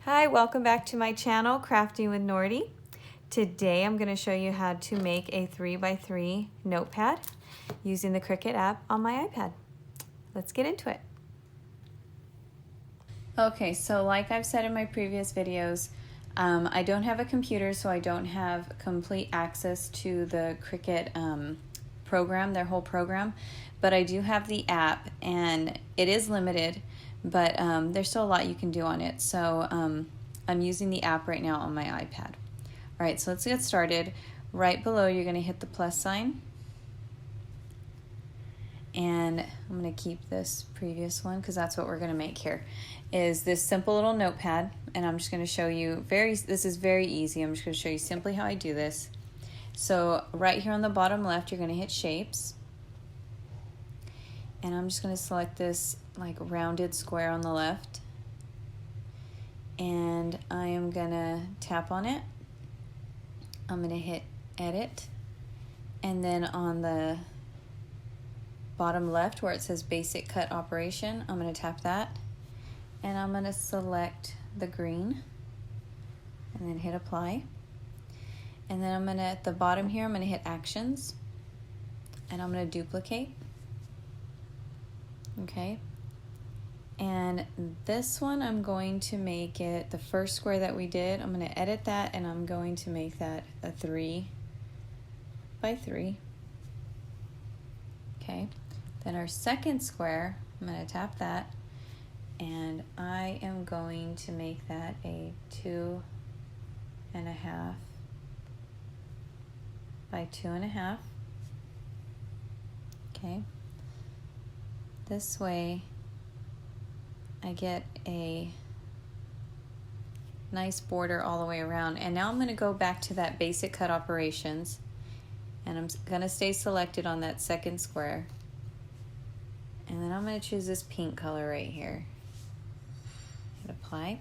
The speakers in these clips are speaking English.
Hi, welcome back to my channel, Crafting with Nordy. Today I'm going to show you how to make a 3x3 notepad using the Cricut app on my iPad. Let's get into it. Okay, so like I've said in my previous videos, I don't have a computer, so I don't have complete access to the Cricut program, their whole program, but I do have the app, and it is limited, but there's still a lot you can do on it. So I'm using the app right now on my iPad. All right, so let's get started. Right below, you're going to hit the plus sign. And I'm going to keep this previous one because that's what we're going to make here, is this simple little notepad. And I'm just going to show you, this is very easy. I'm just going to show you simply how I do this. So right here on the bottom left, you're going to hit shapes. And I'm just going to select this like rounded square on the left. And I am going to tap on it. I'm going to hit edit. And then on the bottom left where it says basic cut operation, I'm going to tap that. And I'm going to select the green. And then hit apply. And then I'm going to, at the bottom here, I'm going to hit actions. And I'm going to duplicate. Okay, and this one I'm going to make it the first square that we did. I'm going to edit that and I'm going to make that a 3x3. Okay, then our second square, I'm going to tap that and I am going to make that a 2.5 by 2.5. Okay. This way I get a nice border all the way around. And now I'm going to go back to that basic cut operations, and I'm going to stay selected on that second square. And then I'm going to choose this pink color right here. Hit apply.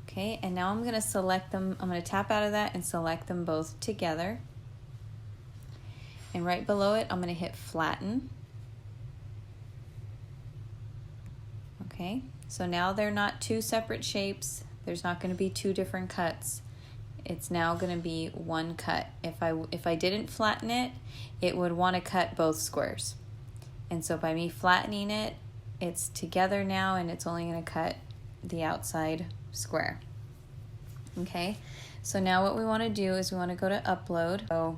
Okay, and now I'm going to select them. I'm going to tap out of that and select them both together. And right below it, I'm going to hit flatten. Okay, so now they're not two separate shapes. There's not going to be two different cuts. It's now going to be one cut. If I didn't flatten it, it would want to cut both squares. And so by me flattening it, it's together now and it's only going to cut the outside square. Okay, so now what we want to do is we want to go to upload. So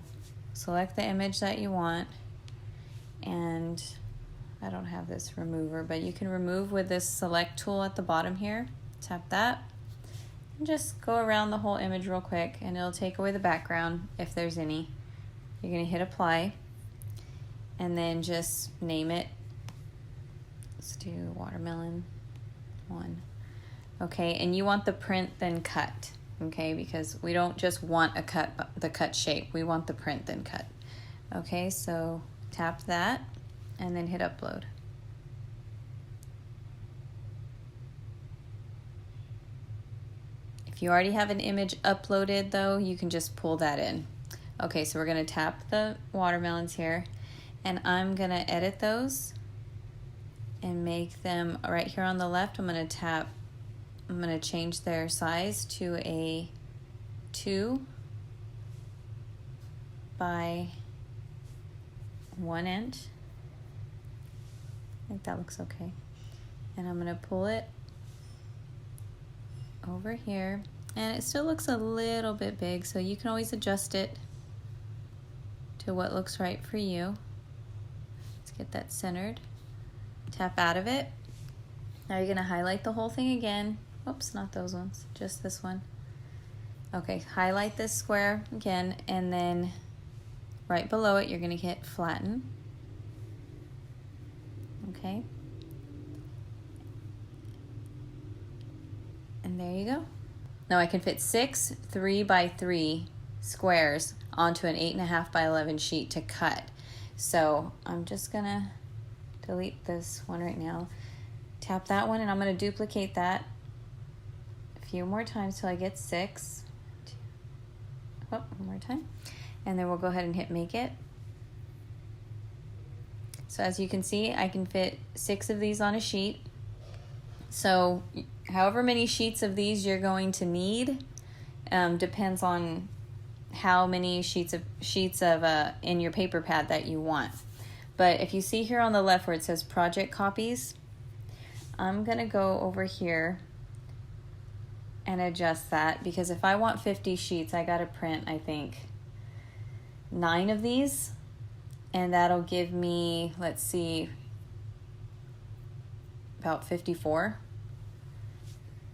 select the image that you want, and I don't have this remover, but you can remove with this select tool at the bottom here. Tap that and just go around the whole image real quick, and it'll take away the background if there's any. You're going to hit apply and then just name it. Let's do watermelon 1. Okay, and you want the print then cut, okay, because we don't just want the cut shape. We want the print then cut. Okay, so tap that and then hit upload. If you already have an image uploaded though, you can just pull that in. Okay, so we're gonna tap the watermelons here, and I'm gonna edit those and make them right here on the left. I'm gonna change their size to a 2 by 1 inch. I think that looks okay. And I'm going to pull it over here. And it still looks a little bit big, so you can always adjust it to what looks right for you. Let's get that centered. Tap out of it. Now you're going to highlight the whole thing again. Oops, not those ones, just this one. Okay, highlight this square again, and then right below it, you're going to hit flatten. Okay, and there you go. Now I can fit 6 3x3 squares onto an 8.5 by 11 sheet to cut. So I'm just gonna delete this one right now. Tap that one, and I'm gonna duplicate that a few more times till I get 6. Oh, one more time, and then we'll go ahead and hit make it. So as you can see, I can fit 6 of these on a sheet. So however many sheets of these you're going to need, depends on how many sheets of in your paper pad that you want. But if you see here on the left where it says project copies, I'm gonna go over here and adjust that, because if I want 50 sheets, I gotta print, I think, 9 of these, and that'll give me, let's see, about 54.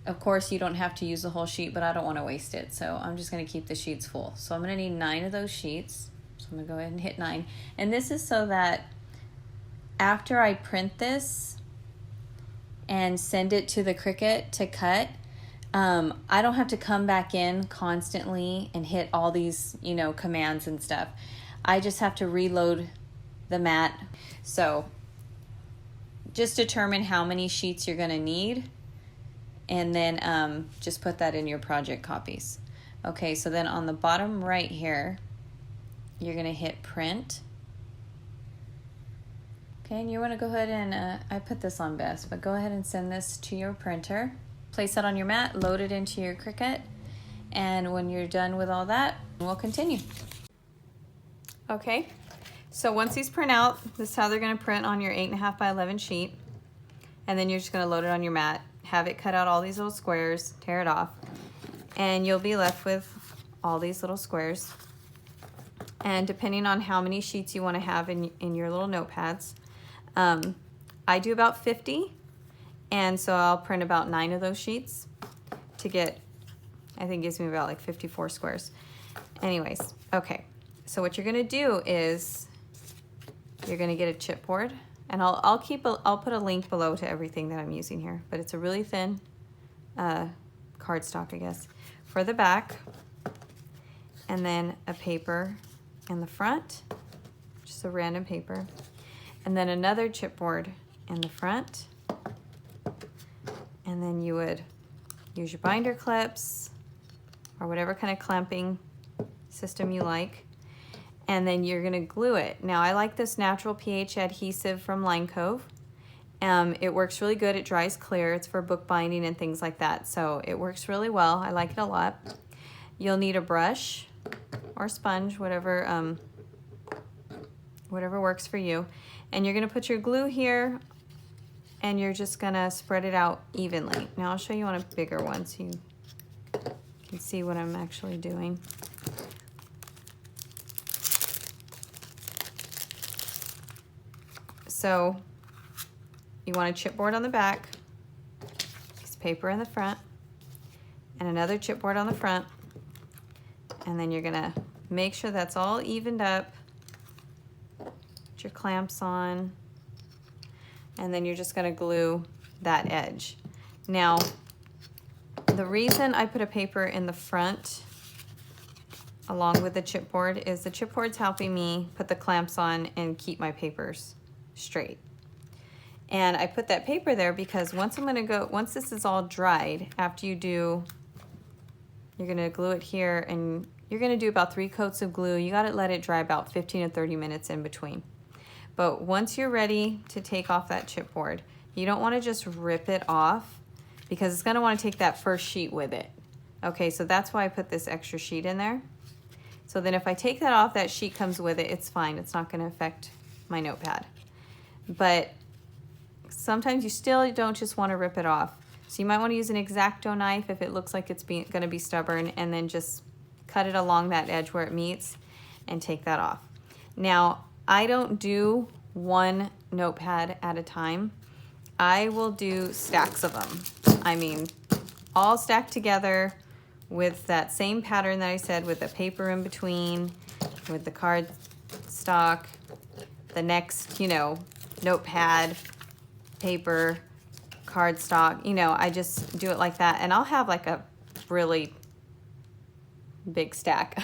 Of course, you don't have to use the whole sheet, but I don't want to waste it, so I'm just going to keep the sheets full. So I'm going to need 9 of those sheets. So I'm going to go ahead and hit 9. And this is so that after I print this and send it to the Cricut to cut, I don't have to come back in constantly and hit all these, you know, commands and stuff. I just have to reload the mat. So just determine how many sheets you're going to need, and then just put that in your project copies. Okay, so then on the bottom right here, you're gonna hit print. Okay, and you wanna go ahead and, I put this on best, but go ahead and send this to your printer. Place that on your mat, load it into your Cricut, and when you're done with all that, we'll continue. Okay, so once these print out, this is how they're gonna print on your 8.5 by 11 sheet, and then you're just gonna load it on your mat. Have it cut out all these little squares, tear it off, and you'll be left with all these little squares. And depending on how many sheets you want to have in your little notepads, I do about 50, and so I'll print about 9 of those sheets to get, I think it gives me about like 54 squares. Anyways, okay, so what you're gonna do is you're gonna get a chipboard. And I'll put a link below to everything that I'm using here, but it's a really thin cardstock, I guess, for the back, and then a paper in the front, just a random paper, and then another chipboard in the front, and then you would use your binder clips or whatever kind of clamping system you like. And then you're gonna glue it. Now I like this natural pH adhesive from LineCo. It works really good, it dries clear, it's for bookbinding and things like that. So it works really well, I like it a lot. You'll need a brush or sponge, whatever works for you. And you're gonna put your glue here, and you're just gonna spread it out evenly. Now I'll show you on a bigger one so you can see what I'm actually doing. So you want a chipboard on the back, piece of paper in the front, and another chipboard on the front, and then you're gonna make sure that's all evened up. Put your clamps on, and then you're just gonna glue that edge. Now, the reason I put a paper in the front along with the chipboard is the chipboard's helping me put the clamps on and keep my papers straight. And I put that paper there because once this is all dried, after you do, you're gonna glue it here, and you're gonna do about 3 coats of glue. You gotta let it dry about 15 to 30 minutes in between. But once you're ready to take off that chipboard, you don't wanna just rip it off, because it's gonna wanna take that first sheet with it. Okay, so that's why I put this extra sheet in there. So then if I take that off, that sheet comes with it, it's fine. It's not gonna affect my notepad. But sometimes you still don't just want to rip it off. So you might want to use an X-Acto knife if it looks like it's going to be stubborn, and then just cut it along that edge where it meets and take that off. Now, I don't do one notepad at a time. I will do stacks of them. I mean, all stacked together with that same pattern that I said, with the paper in between, with the card stock, the next, you know, notepad, paper, cardstock, you know, I just do it like that, and I'll have like a really big stack.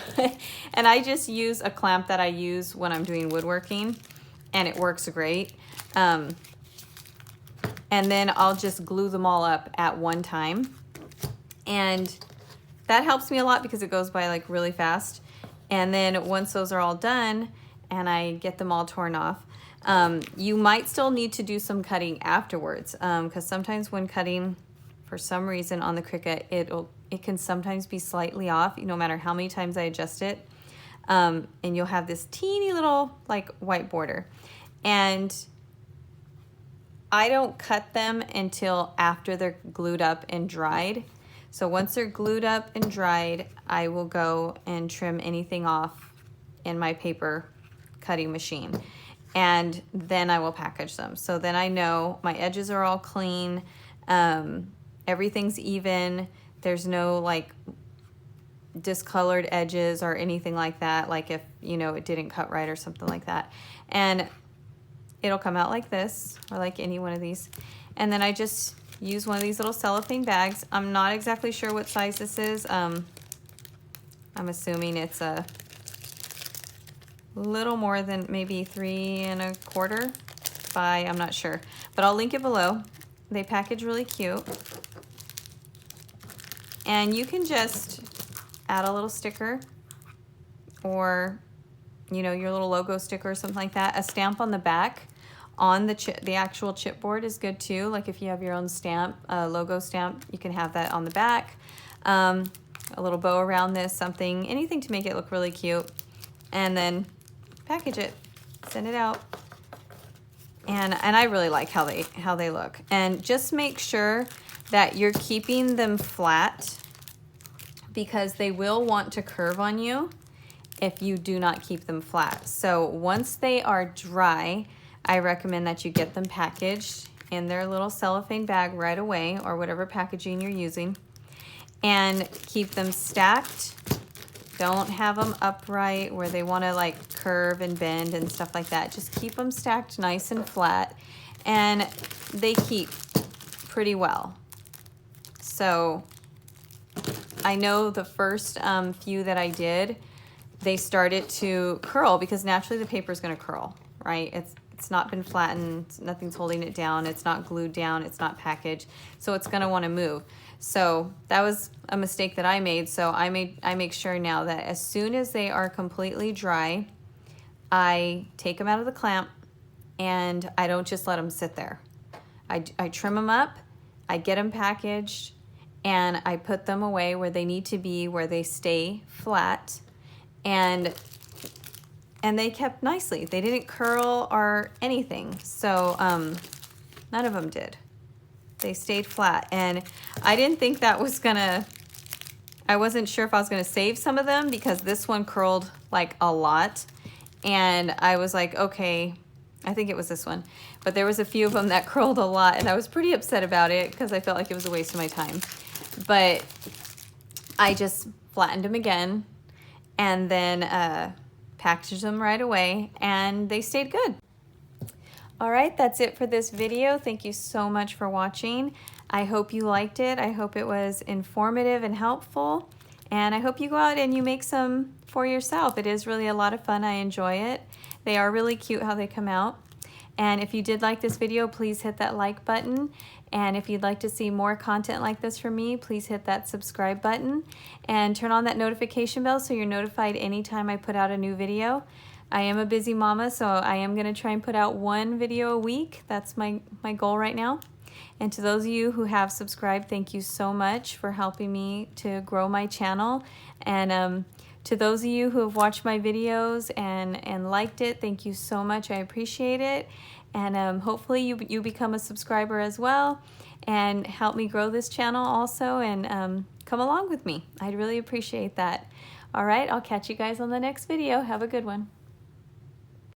And I just use a clamp that I use when I'm doing woodworking, and it works great. And then I'll just glue them all up at one time, and that helps me a lot because it goes by like really fast. And then once those are all done and I get them all torn off, you might still need to do some cutting afterwards, because sometimes when cutting for some reason on the Cricut, it can sometimes be slightly off, no matter how many times I adjust it. And you'll have this teeny little like white border. And I don't cut them until after they're glued up and dried. So once they're glued up and dried, I will go and trim anything off in my paper cutting machine. And then I will package them. So then I know my edges are all clean, everything's even, there's no like discolored edges or anything like that, like if it didn't cut right or something like that. And it'll come out like this, or like any one of these. And then I just use one of these little cellophane bags. I'm not exactly sure what size this is. I'm assuming it's a little more than maybe 3 1/4 by, I'm not sure, but I'll link it below. They package really cute. And you can just add a little sticker, or your little logo sticker or something like that. A stamp on the back on the actual chipboard is good too. Like if you have your own stamp, logo stamp, you can have that on the back. A little bow around this, something, anything to make it look really cute. And then package it, send it out. And I really like how they look. And just make sure that you're keeping them flat, because they will want to curve on you if you do not keep them flat. So once they are dry, I recommend that you get them packaged in their little cellophane bag right away, or whatever packaging you're using, and keep them stacked. Don't have them upright where they want to like curve and bend and stuff like that. Just keep them stacked nice and flat, and they keep pretty well. So I know the first few that I did, they started to curl, because naturally the paper is going to curl, right? It's not been flattened, nothing's holding it down, it's not glued down, it's not packaged, so it's going to want to move. So that was a mistake that I made. So I make sure now that as soon as they are completely dry, I take them out of the clamp, and I don't just let them sit there. I trim them up, I get them packaged, and I put them away where they need to be, where they stay flat, and they kept nicely. They didn't curl or anything. So none of them did. They stayed flat, and I didn't think that was I wasn't sure if I was gonna save some of them, because this one curled like a lot, and I was like, okay, I think it was this one, but there was a few of them that curled a lot, and I was pretty upset about it because I felt like it was a waste of my time. But I just flattened them again, and then packaged them right away, and they stayed good. All right, that's it for this video. Thank you so much for watching. I hope you liked it. I hope it was informative and helpful. And I hope you go out and you make some for yourself. It is really a lot of fun. I enjoy it. They are really cute how they come out. And if you did like this video, please hit that like button. And if you'd like to see more content like this from me, please hit that subscribe button and turn on that notification bell so you're notified anytime I put out a new video. I am a busy mama, so I am going to try and put out 1 video a week. That's my goal right now. And to those of you who have subscribed, thank you so much for helping me to grow my channel. And to those of you who have watched my videos and liked it, thank you so much. I appreciate it. And hopefully you become a subscriber as well and help me grow this channel also, and come along with me. I'd really appreciate that. All right, I'll catch you guys on the next video. Have a good one.